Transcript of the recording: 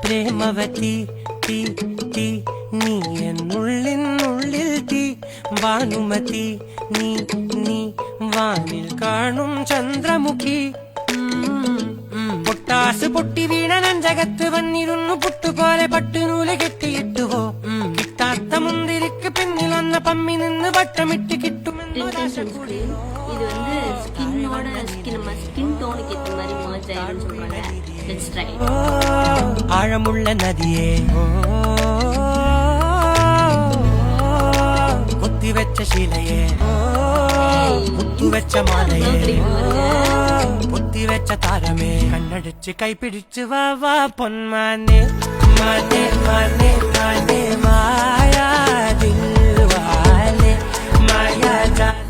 പ്രേമവതി തീ തീ നീ എന്നുള്ളിൽ തീ ഭാനുമതി നീ നീ വാനിൽ കാണും ചന്ദ്രമുഖി പൊട്ടാസ് പൊട്ടി വീണ നഞ്ചകത്ത് വന്നിരുന്നു പുട്ടുപോലെ പട്ടുനൂല് കെട്ടിയിട്ടുവോ കിട്ടാത്ത മുന്തിരിക്ക് പിന്നിൽ വന്ന പമ്മി നിന്ന് വട്ടമിട്ട് കിട്ടുമെന്ന് இது வந்து ஸ்கின்னோட ஸ்கின் டோனுக்கு ஏற்ற மாதிரி மர்ஜ் ஆயிரும்னு சொல்றாங்க. Let's try. ஆழமுள்ள நதியே கொத்தி வெச்ச ശീലയെ മുത്തു വെച്ച മാലയെ പൊത്തി വെച്ച താരമേ കണ്ണടിച്ച് കൈപിടിച്ച് വാ വാ പൊന്മാനെ മാനെ മാനെ മാനെ മായാ ദിൽവാലെ മായാ ജാലം